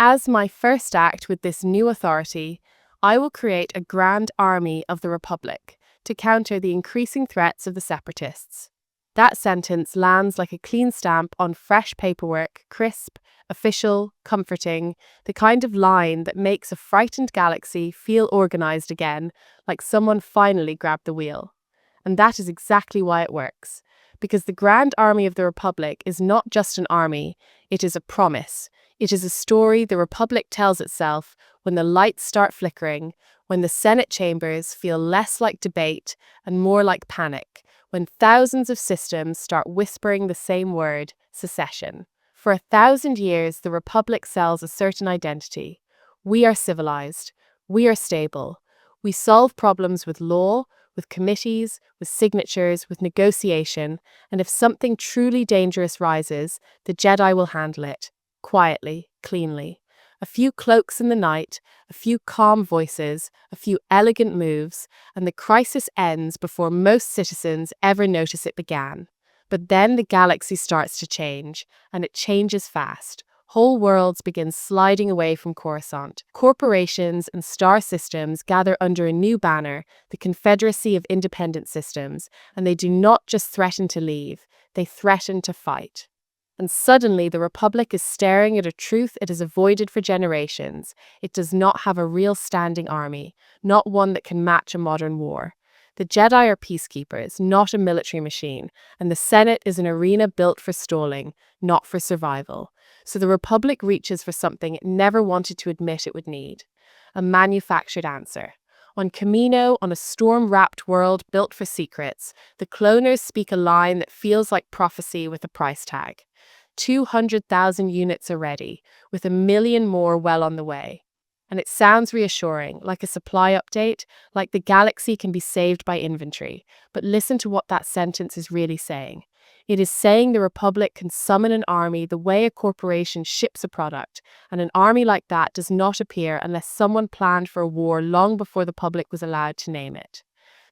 As my first act with this new authority, I will create a grand army of the Republic to counter the increasing threats of the separatists. That sentence lands like a clean stamp on fresh paperwork, crisp, official, comforting, the kind of line that makes a frightened galaxy feel organized again, like someone finally grabbed the wheel. And that is exactly why it works. Because the Grand Army of the Republic is not just an army, it is a promise. It is a story the Republic tells itself when the lights start flickering, when the Senate chambers feel less like debate and more like panic, when thousands of systems start whispering the same word, secession. For 1,000 years, the Republic sells a certain identity. We are civilized. We are stable. We solve problems with law, with committees, with signatures, with negotiation, and if something truly dangerous rises, the Jedi will handle it. Quietly, cleanly. A few cloaks in the night, a few calm voices, a few elegant moves, and the crisis ends before most citizens ever notice it began. But then the galaxy starts to change, and it changes fast. Whole worlds begin sliding away from Coruscant. Corporations and star systems gather under a new banner, the Confederacy of Independent Systems, and they do not just threaten to leave, they threaten to fight. And suddenly the Republic is staring at a truth it has avoided for generations. It does not have a real standing army, not one that can match a modern war. The Jedi are peacekeepers, not a military machine, and the Senate is an arena built for stalling, not for survival. So the Republic reaches for something it never wanted to admit it would need. A manufactured answer. On Camino, on a storm-wrapped world built for secrets, the cloners speak a line that feels like prophecy with a price tag. 200,000 units are ready, with 1 million more well on the way. And it sounds reassuring, like a supply update, like the galaxy can be saved by inventory. But listen to what that sentence is really saying. It is saying the Republic can summon an army the way a corporation ships a product, and an army like that does not appear unless someone planned for a war long before the public was allowed to name it.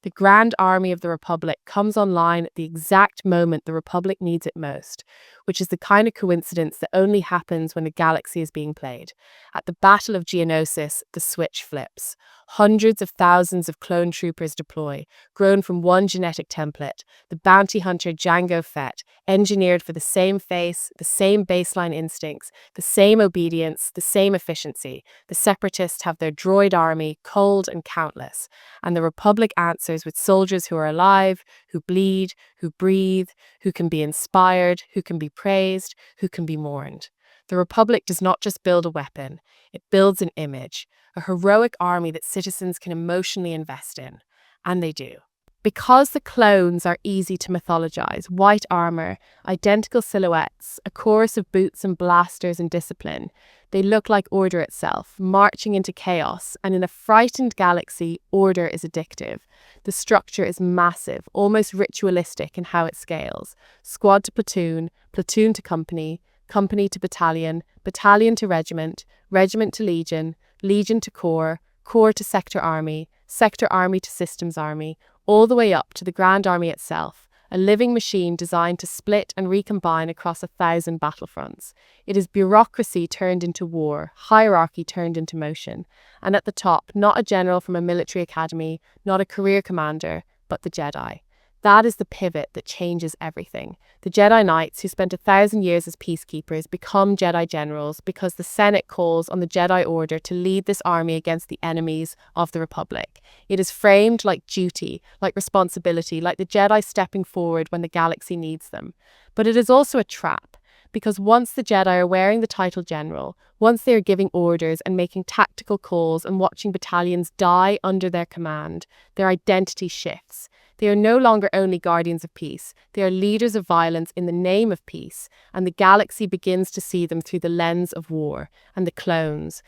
The Grand Army of the Republic comes online at the exact moment the Republic needs it most, which is the kind of coincidence that only happens when a galaxy is being played. At the Battle of Geonosis, the switch flips. Hundreds of thousands of clone troopers deploy, grown from one genetic template, the bounty hunter Jango Fett, engineered for the same face, the same baseline instincts, the same obedience, the same efficiency. The Separatists have their droid army, cold and countless, and the Republic answers with soldiers who are alive, who bleed, who breathe, who can be inspired, who can be praised, who can be mourned. The Republic does not just build a weapon, it builds an image, a heroic army that citizens can emotionally invest in. And they do. Because the clones are easy to mythologize, white armor, identical silhouettes, a chorus of boots and blasters and discipline, they look like order itself, marching into chaos, and in a frightened galaxy, order is addictive. The structure is massive, almost ritualistic in how it scales. Squad to platoon, platoon to company, company to battalion, battalion to regiment, regiment to legion, legion to corps, corps to sector army to systems army, all the way up to the Grand Army itself, a living machine designed to split and recombine across 1,000 battlefronts. It is bureaucracy turned into war, hierarchy turned into motion, and at the top, not a general from a military academy, not a career commander, but the Jedi. That is the pivot that changes everything. The Jedi Knights, who spent 1,000 years as peacekeepers, become Jedi generals because the Senate calls on the Jedi Order to lead this army against the enemies of the Republic. It is framed like duty, like responsibility, like the Jedi stepping forward when the galaxy needs them. But it is also a trap, because once the Jedi are wearing the title general, once they are giving orders and making tactical calls and watching battalions die under their command, their identity shifts. They are no longer only guardians of peace, they are leaders of violence in the name of peace, and the galaxy begins to see them through the lens of war. And the clones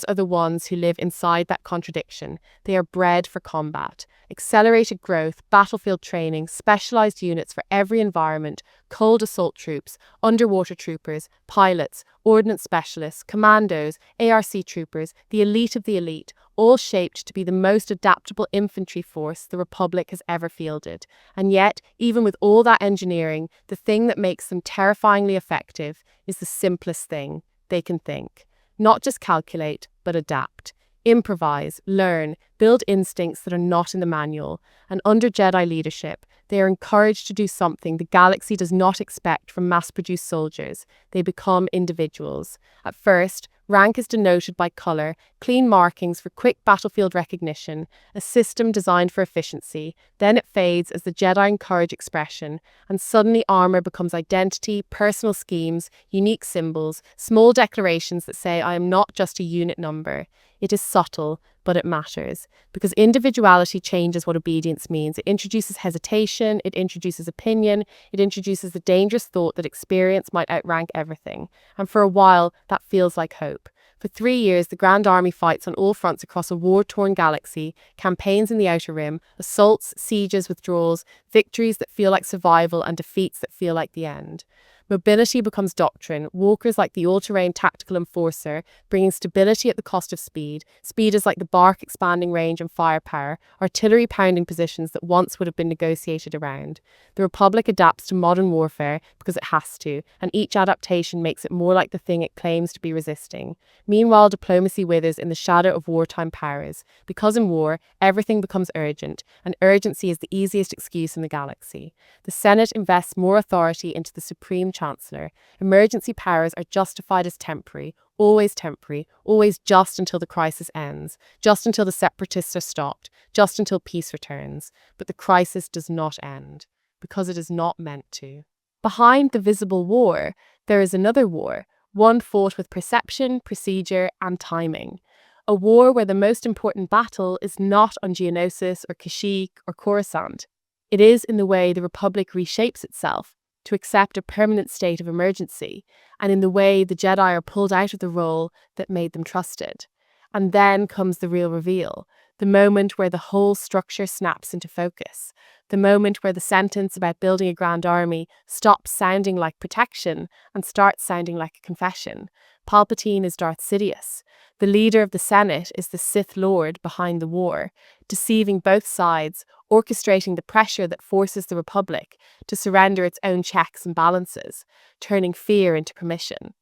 are the ones who live inside that contradiction. They are bred for combat. Accelerated growth, battlefield training, specialized units for every environment, cold assault troops, underwater troopers, pilots, ordnance specialists, commandos, ARC troopers, the elite of the elite, all shaped to be the most adaptable infantry force the Republic has ever fielded. And yet, even with all that engineering, the thing that makes them terrifyingly effective is the simplest thing: they can think. Not just calculate, but adapt. Improvise, learn, build instincts that are not in the manual. And under Jedi leadership, they are encouraged to do something the galaxy does not expect from mass-produced soldiers. They become individuals. At first, rank is denoted by color, clean markings for quick battlefield recognition, a system designed for efficiency. Then it fades as the Jedi encourage expression, and suddenly armor becomes identity, personal schemes, unique symbols, small declarations that say, I am not just a unit number. It is subtle, but it matters, because individuality changes what obedience means. It introduces hesitation, it introduces opinion, it introduces the dangerous thought that experience might outrank everything. And for a while, that feels like hope. For 3 years, the Grand Army fights on all fronts across a war-torn galaxy, campaigns in the Outer Rim, assaults, sieges, withdrawals, victories that feel like survival and defeats that feel like the end. Mobility becomes doctrine, walkers like the all-terrain tactical enforcer, bringing stability at the cost of speed. Speed is like the bark expanding range and firepower, artillery pounding positions that once would have been negotiated around. The Republic adapts to modern warfare because it has to, and each adaptation makes it more like the thing it claims to be resisting. Meanwhile, diplomacy withers in the shadow of wartime powers, because in war, everything becomes urgent, and urgency is the easiest excuse in the galaxy. The Senate invests more authority into the Supreme Chancellor. Emergency powers are justified as temporary, always just until the crisis ends, just until the separatists are stopped, just until peace returns. But the crisis does not end, because it is not meant to. Behind the visible war, there is another war, one fought with perception, procedure, and timing. A war where the most important battle is not on Geonosis or Kashyyyk or Coruscant. It is in the way the Republic reshapes itself to accept a permanent state of emergency, and in the way the Jedi are pulled out of the role that made them trusted. And then comes the real reveal, the moment where the whole structure snaps into focus, the moment where the sentence about building a grand army stops sounding like protection and starts sounding like a confession. Palpatine is Darth Sidious. The leader of the Senate is the Sith Lord behind the war, deceiving both sides, orchestrating the pressure that forces the Republic to surrender its own checks and balances, turning fear into permission.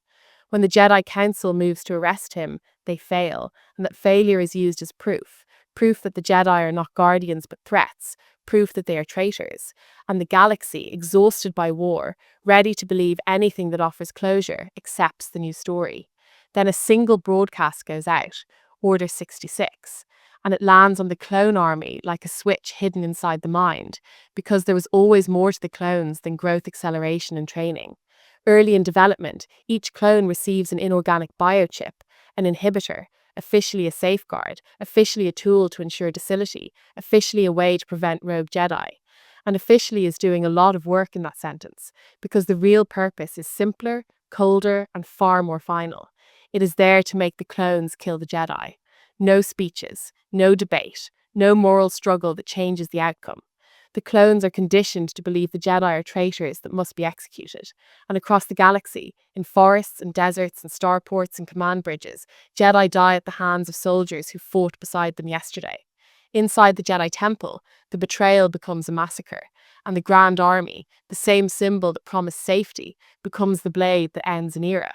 When the Jedi Council moves to arrest him, they fail, and that failure is used as proof that the Jedi are not guardians but threats, proof that they are traitors. And the galaxy, exhausted by war, ready to believe anything that offers closure, accepts the new story. Then a single broadcast goes out, Order 66, and it lands on the clone army like a switch hidden inside the mind, because there was always more to the clones than growth acceleration and training. Early in development, each clone receives an inorganic biochip, an inhibitor, officially a safeguard, officially a tool to ensure docility, officially a way to prevent rogue Jedi. And officially is doing a lot of work in that sentence, because the real purpose is simpler, colder, and far more final. It is there to make the clones kill the Jedi. No speeches, no debate, no moral struggle that changes the outcome. The clones are conditioned to believe the Jedi are traitors that must be executed. And across the galaxy, in forests and deserts and starports and command bridges, Jedi die at the hands of soldiers who fought beside them yesterday. Inside the Jedi Temple, the betrayal becomes a massacre, and the Grand Army, the same symbol that promised safety, becomes the blade that ends an era.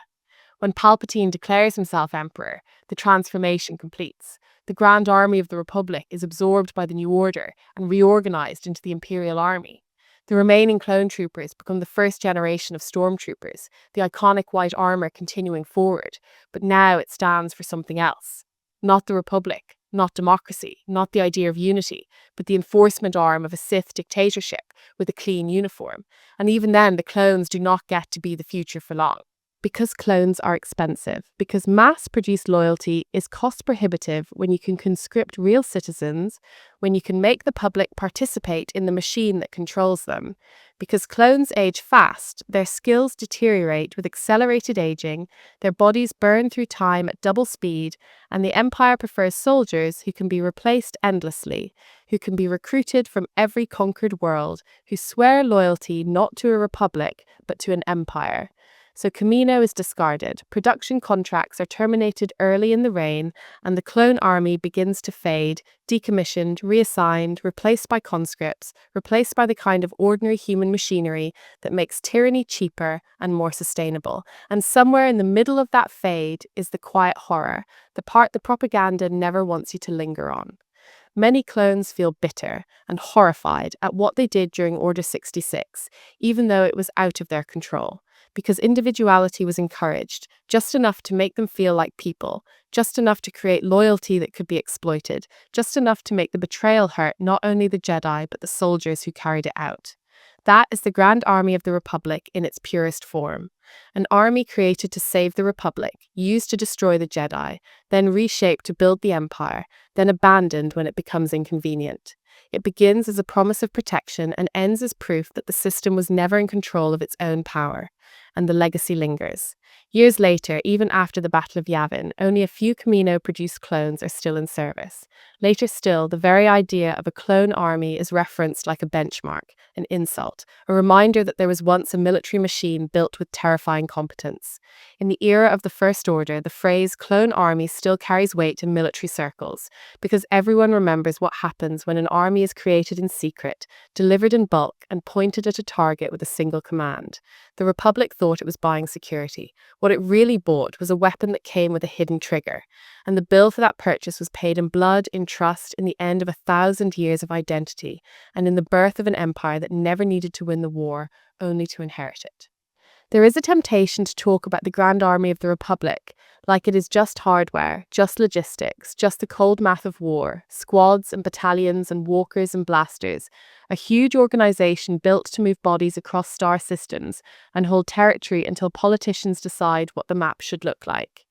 When Palpatine declares himself Emperor, the transformation completes. The Grand Army of the Republic is absorbed by the New Order and reorganized into the Imperial Army. The remaining clone troopers become the first generation of stormtroopers, the iconic white armor continuing forward, but now it stands for something else. Not the Republic, not democracy, not the idea of unity, but the enforcement arm of a Sith dictatorship with a clean uniform. And even then, the clones do not get to be the future for long. Because clones are expensive, because mass-produced loyalty is cost-prohibitive when you can conscript real citizens, when you can make the public participate in the machine that controls them. Because clones age fast, their skills deteriorate with accelerated aging, their bodies burn through time at double speed, and the Empire prefers soldiers who can be replaced endlessly, who can be recruited from every conquered world, who swear loyalty not to a republic, but to an empire. So Camino is discarded, production contracts are terminated early in the reign, and the clone army begins to fade, decommissioned, reassigned, replaced by conscripts, replaced by the kind of ordinary human machinery that makes tyranny cheaper and more sustainable. And somewhere in the middle of that fade is the quiet horror, the part the propaganda never wants you to linger on. Many clones feel bitter and horrified at what they did during Order 66, even though it was out of their control, because individuality was encouraged, just enough to make them feel like people, just enough to create loyalty that could be exploited, just enough to make the betrayal hurt not only the Jedi but the soldiers who carried it out. That is the Grand Army of the Republic in its purest form. An army created to save the Republic, used to destroy the Jedi, then reshaped to build the Empire, then abandoned when it becomes inconvenient. It begins as a promise of protection and ends as proof that the system was never in control of its own power. And the legacy lingers. Years later, even after the Battle of Yavin, only a few Camino-produced clones are still in service. Later still, the very idea of a clone army is referenced like a benchmark, an insult, a reminder that there was once a military machine built with terrifying competence. In the era of the First Order, the phrase clone army still carries weight in military circles, because everyone remembers what happens when an army is created in secret, delivered in bulk, and pointed at a target with a single command. The Republic thought it was buying security. What it really bought was a weapon that came with a hidden trigger, and the bill for that purchase was paid in blood, in trust, in the end of 1,000 years of identity, and in the birth of an empire that never needed to win the war, only to inherit it. There is a temptation to talk about the Grand Army of the Republic like it is just hardware, just logistics, just the cold math of war, squads and battalions and walkers and blasters, a huge organization built to move bodies across star systems and hold territory until politicians decide what the map should look like.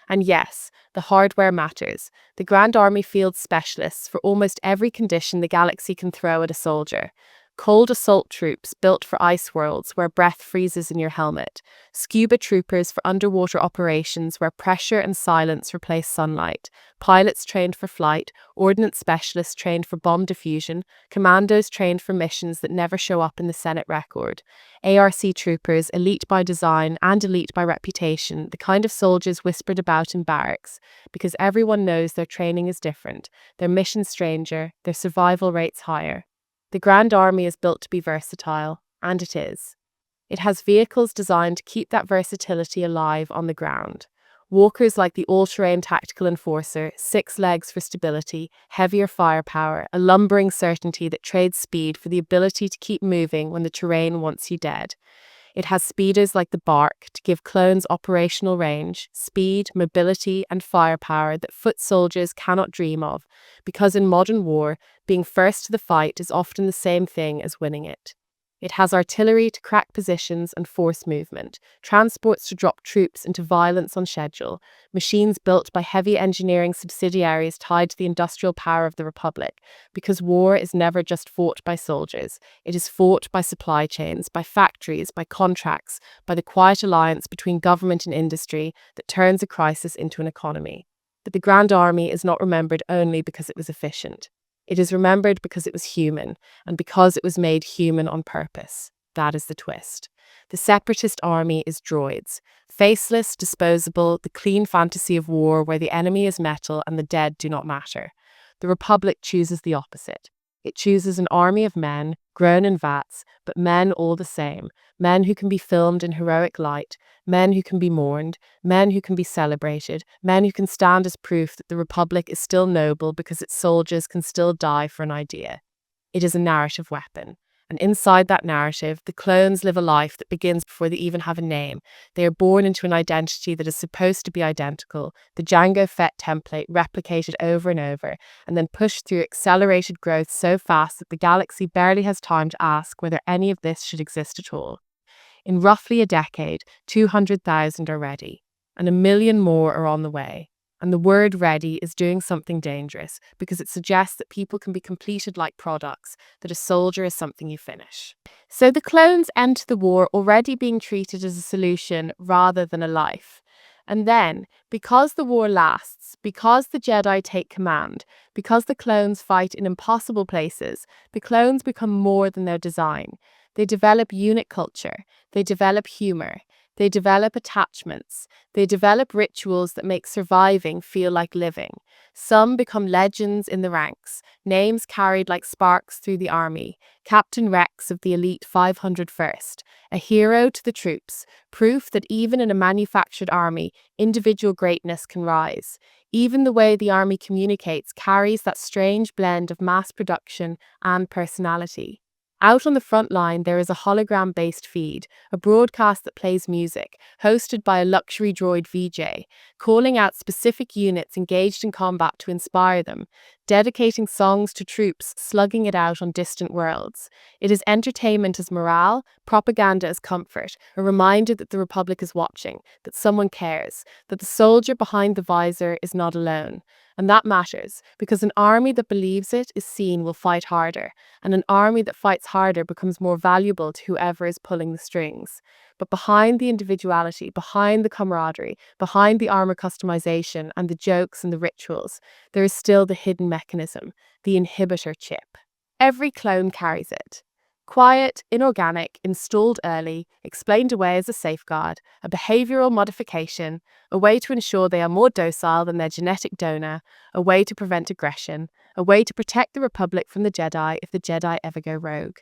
And yes, the hardware matters. The Grand Army fields specialists for almost every condition the galaxy can throw at a soldier. Cold assault troops built for ice worlds where breath freezes in your helmet. Scuba troopers for underwater operations where pressure and silence replace sunlight. Pilots trained for flight. Ordnance specialists trained for bomb diffusion. Commandos trained for missions that never show up in the Senate record. ARC troopers, elite by design and elite by reputation, the kind of soldiers whispered about in barracks, because everyone knows their training is different, their mission stranger, their survival rates higher. The Grand Army is built to be versatile, and it is. It has vehicles designed to keep that versatility alive on the ground. Walkers like the all-terrain tactical enforcer, 6 legs for stability, heavier firepower, a lumbering certainty that trades speed for the ability to keep moving when the terrain wants you dead. It has speeders like the Bark to give clones operational range, speed, mobility, and firepower that foot soldiers cannot dream of, because in modern war, being first to the fight is often the same thing as winning it. It has artillery to crack positions and force movement, transports to drop troops into violence on schedule, machines built by heavy engineering subsidiaries tied to the industrial power of the Republic, because war is never just fought by soldiers. It is fought by supply chains, by factories, by contracts, by the quiet alliance between government and industry that turns a crisis into an economy. But the Grand Army is not remembered only because it was efficient. It is remembered because it was human, and because it was made human on purpose. That is the twist. The separatist army is droids. Faceless, disposable, the clean fantasy of war where the enemy is metal and the dead do not matter. The Republic chooses the opposite. It chooses an army of men, grown in vats, but men all the same. Men who can be filmed in heroic light, men who can be mourned, men who can be celebrated, men who can stand as proof that the Republic is still noble because its soldiers can still die for an idea. It is a narrative weapon. And inside that narrative, the clones live a life that begins before they even have a name. They are born into an identity that is supposed to be identical, the Jango Fett template replicated over and over, and then pushed through accelerated growth so fast that the galaxy barely has time to ask whether any of this should exist at all. In roughly a decade, 200,000 are ready, and 1 million more are on the way. And the word ready is doing something dangerous because it suggests that people can be completed like products, that a soldier is something you finish. So the clones enter the war already being treated as a solution rather than a life. And then, because the war lasts, because the Jedi take command, because the clones fight in impossible places, the clones become more than their design. They develop unit culture, they develop humor, They develop attachments. They develop rituals that make surviving feel like living. Some become legends in the ranks, names carried like sparks through the army. Captain Rex of the elite 501st, a hero to the troops, proof that even in a manufactured army, individual greatness can rise. Even the way the army communicates carries that strange blend of mass production and personality. Out on the front line, there is a hologram-based feed, a broadcast that plays music, hosted by a luxury droid VJ, calling out specific units engaged in combat to inspire them, dedicating songs to troops slugging it out on distant worlds. It is entertainment as morale, propaganda as comfort, a reminder that the Republic is watching, that someone cares, that the soldier behind the visor is not alone. And that matters, because an army that believes it is seen will fight harder, and an army that fights harder becomes more valuable to whoever is pulling the strings. But behind the individuality, behind the camaraderie, behind the armor customization and the jokes and the rituals, there is still the hidden mechanism, the inhibitor chip. Every clone carries it. Quiet, inorganic, installed early, explained away as a safeguard, a behavioral modification, a way to ensure they are more docile than their genetic donor, a way to prevent aggression, a way to protect the Republic from the Jedi if the Jedi ever go rogue.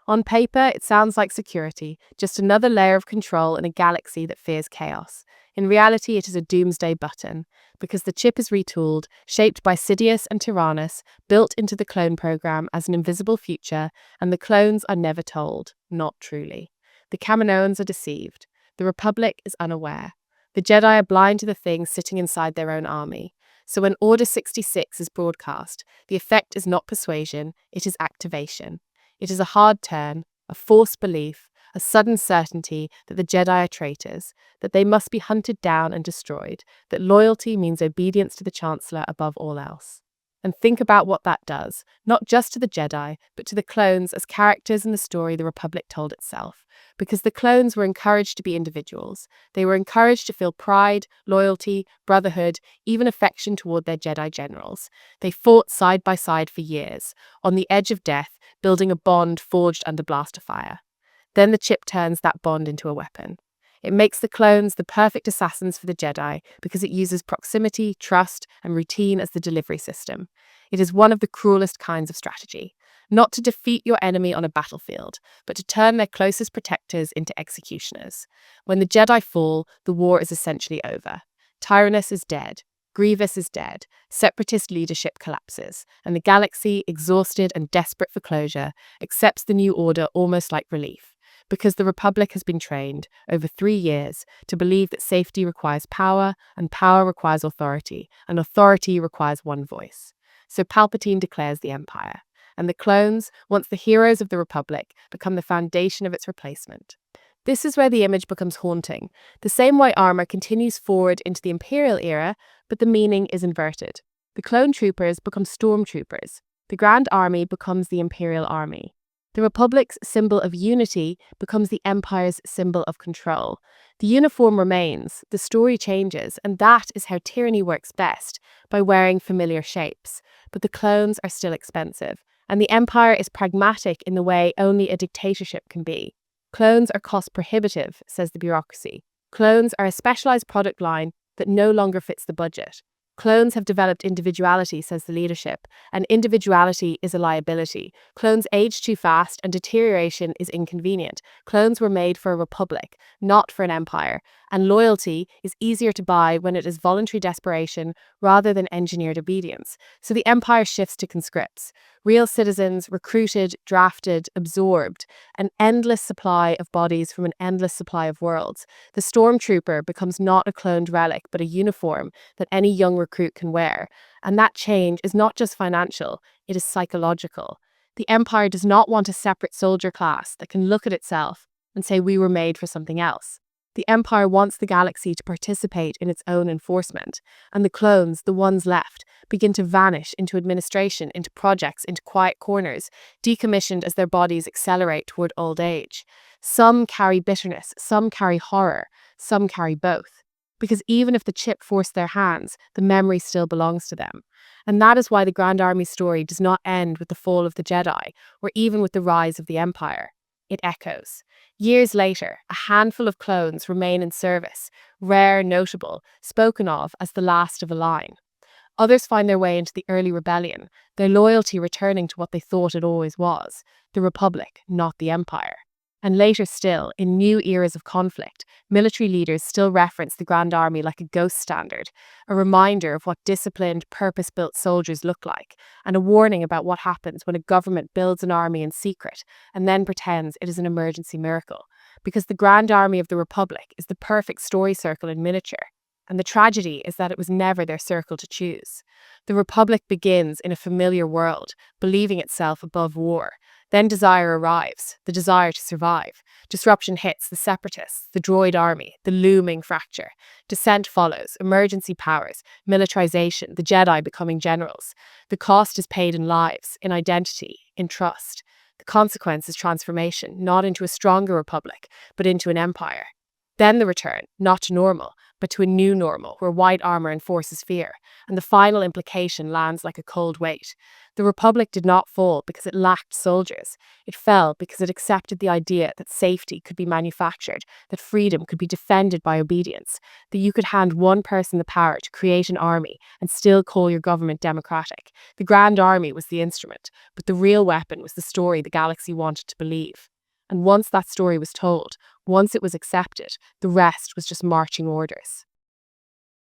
On paper, it sounds like security, just another layer of control in a galaxy that fears chaos. In reality, it is a doomsday button, because the chip is retooled, shaped by Sidious and Tyrannus, built into the clone program as an invisible future, and the clones are never told, not truly. The Kaminoans are deceived. The Republic is unaware. The Jedi are blind to the things sitting inside their own army. So when Order 66 is broadcast, the effect is not persuasion, it is activation. It is a hard turn, a forced belief, a sudden certainty that the Jedi are traitors, that they must be hunted down and destroyed, that loyalty means obedience to the Chancellor above all else. And think about what that does, not just to the Jedi, but to the clones as characters in the story the Republic told itself. Because the clones were encouraged to be individuals. They were encouraged to feel pride, loyalty, brotherhood, even affection toward their Jedi generals. They fought side by side for years, on the edge of death, building a bond forged under blaster fire. Then the chip turns that bond into a weapon. It makes the clones the perfect assassins for the Jedi because it uses proximity, trust, and routine as the delivery system. It is one of the cruelest kinds of strategy. Not to defeat your enemy on a battlefield, but to turn their closest protectors into executioners. When the Jedi fall, the war is essentially over. Tyrannus is dead. Grievous is dead. Separatist leadership collapses, and the galaxy, exhausted and desperate for closure, accepts the new order almost like relief. Because the Republic has been trained, over 3 years, to believe that safety requires power, and power requires authority, and authority requires one voice. So Palpatine declares the Empire, and the clones, once the heroes of the Republic, become the foundation of its replacement. This is where the image becomes haunting. The same way armor continues forward into the Imperial era, but the meaning is inverted. The clone troopers become stormtroopers. The Grand Army becomes the Imperial Army. The Republic's symbol of unity becomes the Empire's symbol of control. The uniform remains, the story changes, and that is how tyranny works best, by wearing familiar shapes. But the clones are still expensive, and the Empire is pragmatic in the way only a dictatorship can be. Clones are cost prohibitive, says the bureaucracy. Clones are a specialized product line that no longer fits the budget. Clones have developed individuality, says the leadership, and individuality is a liability. Clones age too fast and deterioration is inconvenient. Clones were made for a republic, not for an empire, and loyalty is easier to buy when it is voluntary desperation rather than engineered obedience. So the empire shifts to conscripts, real citizens recruited, drafted, absorbed, an endless supply of bodies from an endless supply of worlds. The stormtrooper becomes not a cloned relic, but a uniform that any young recruit can wear. And that change is not just financial, it is psychological. The Empire does not want a separate soldier class that can look at itself and say we were made for something else. The Empire wants the galaxy to participate in its own enforcement, and the clones, the ones left, begin to vanish into administration, into projects, into quiet corners, decommissioned as their bodies accelerate toward old age. Some carry bitterness, some carry horror, some carry both. Because even if the chip forced their hands, the memory still belongs to them. And that is why the Grand Army story does not end with the fall of the Jedi, or even with the rise of the Empire. it echoes. Years later, a handful of clones remain in service, rare, notable, spoken of as the last of a line. Others find their way into the early rebellion, their loyalty returning to what they thought it always was, the Republic, not the Empire. And later still, in new eras of conflict, military leaders still reference the Grand Army like a ghost standard, a reminder of what disciplined, purpose-built soldiers look like, and a warning about what happens when a government builds an army in secret and then pretends it is an emergency miracle. Because the Grand Army of the Republic is the perfect story circle in miniature. And the tragedy is that it was never their circle to choose. The Republic begins in a familiar world, believing itself above war. Then desire arrives, the desire to survive. Disruption hits the separatists, the droid army, the looming fracture. Dissent follows, emergency powers, militarization, the Jedi becoming generals. The cost is paid in lives, in identity, in trust. The consequence is transformation, not into a stronger republic, but into an empire. Then the return, not to normal, but to a new normal where white armor enforces fear, and the final implication lands like a cold weight. The Republic did not fall because it lacked soldiers. It fell because it accepted the idea that safety could be manufactured, that freedom could be defended by obedience, that you could hand one person the power to create an army and still call your government democratic. The Grand Army was the instrument, but the real weapon was the story the galaxy wanted to believe. And once that story was told, once it was accepted, the rest was just marching orders.